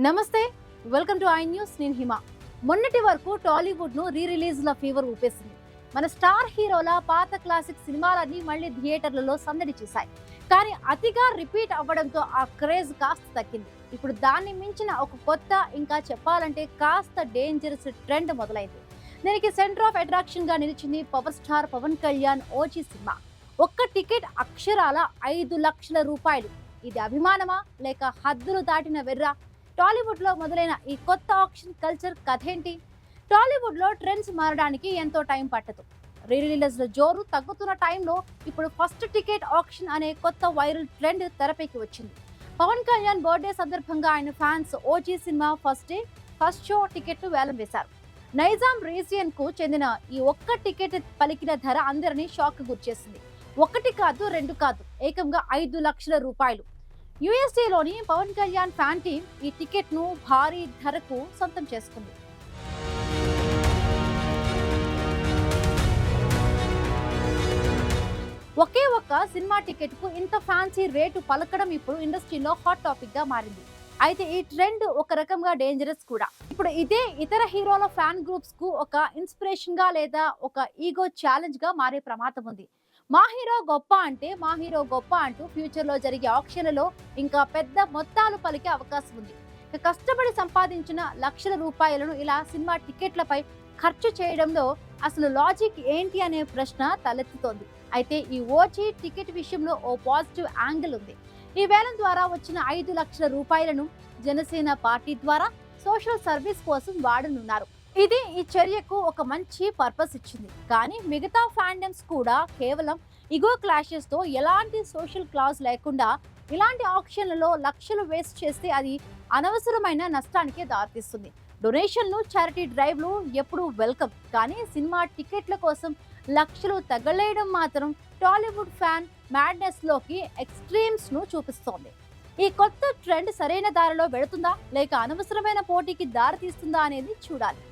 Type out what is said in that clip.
నమస్తే, welcome to I news. నేను హిమ. మొన్నటి వరకు టాలీవుడ్ ను రిలీజ్ల ఫీవర్ ఊపేసింది. మన స్టార్ హీరోల పాత క్లాసిక్ సినిమాలన్నీ మళ్ళీ థియేటర్లలో సందడి చేశాయి. కానీ అతిగా రిపీట్ అవ్వడంతో ఆ క్రేజ్ కాస్త తగ్గింది. ఇప్పుడు దాన్ని మించిన ఒక కొత్త, ఇంకా చెప్పాలంటే కాస్త డేంజరస్ ట్రెండ్ మొదలైంది. దీనికి సెంటర్ ఆఫ్ అట్రాక్షన్ గా నిలిచింది power star Pawan Kalyan OG సినిమా. ఒక్క టికెట్ అక్షరాల 5 లక్షల రూపాయలు. ఇది అభిమానమా లేక హద్దులు దాటిన వెర్రా? టాలీవుడ్ లో మొదలైన ఈ కొత్త ఆక్షన్ కల్చర్ కథ ఏంటి? టాలీవుడ్ లో ట్రెండ్స్ మారడానికి ఎంతో టైం పట్టదు. రిలీజ్ జోరు తగ్గుతున్న టైంలో ఇప్పుడు ఫస్ట్ టికెట్ ఆక్షన్ అనే కొత్త వైరల్ ట్రెండ్ తెరపైకి వచ్చింది. పవన్ కళ్యాణ్ బర్త్డే సందర్భంగా ఆయన fans OG cinema first show టికెట్లు వేలం వేశారు. నైజాం రీజియన్ కు చెందిన ఈ ఒక్క టికెట్ పలికిన ధర అందరినీ షాక్ గురిచేసింది. ఒకటి కాదు, రెండు కాదు, ఏకంగా 5 లక్షల రూపాయలు. యుఎస్ఏలోని పవన్ కళ్యాణ్ ఫ్యాన్ టీం ఈ టికెట్ ను భారీ ధరకు సొంతం చేసుకుంది. ఒకే ఒక్క సినిమా టికెట్ కు ఇంత ఫ్యాన్సీ రేటు పలకడం ఇప్పుడు ఇండస్ట్రీలో హాట్ టాపిక్ గా మారింది. అయితే ఈ ట్రెండ్ ఒక రకంగా డేంజరస్ కూడా. ఇప్పుడు ఇదే ఇతర హీరోల ఫ్యాన్ గ్రూప్స్ కు ఒక ఇన్స్పిరేషన్ గా లేదా ఒక ఈగో ఛాలెంజ్ గా మారే ప్రమాదం ఉంది. మా హీరో గొప్ప అంటూ ఫ్యూచర్ లో జరిగే ఆక్షన్లలో ఇంకా పెద్ద మొత్తాలు పలికే అవకాశం ఉంది. కష్టపడి సంపాదించిన లక్షల రూపాయలను ఇలా సినిమా టికెట్లపై ఖర్చు చేయడంలో అసలు లాజిక్ ఏంటి అనే ప్రశ్న తలెత్తుతోంది. అయితే ఈ ఓజీ టికెట్ విషయంలో ఓ పాజిటివ్ యాంగిల్ ఉంది. ఈ వేలం ద్వారా వచ్చిన 5 లక్షల రూపాయలను జనసేన పార్టీ ద్వారా సోషల్ సర్వీస్ కోసం వాడనున్నారు. ఇది ఈ చర్యకు ఒక మంచి పర్పస్ ఇచ్చింది. కానీ మిగతా ఫ్యాండమ్స్ కూడా కేవలం ఇగో క్లాషెస్ తో ఎలాంటి సోషల్ క్లాజ్ లేకుండా ఇలాంటి ఆక్షన్లలో లక్షలు వేస్ట్ చేస్తే అది అనవసరమైన నష్టానికే దారితీస్తుంది. డొనేషన్లు, చారిటీ డ్రైవ్లు ఎప్పుడూ వెల్కమ్, కానీ సినిమా టికెట్ల కోసం లక్షలు తగలేయడం మాత్రం టాలీవుడ్ ఫ్యాన్ మ్యాడ్నెస్ లోకి ఎక్స్ట్రీమ్స్ ను చూపిస్తోంది. ఈ కొత్త ట్రెండ్ సరైన దారిలో వెళుతుందా లేక అనవసరమైన పోటీకి దారితీస్తుందా అనేది చూడాలి.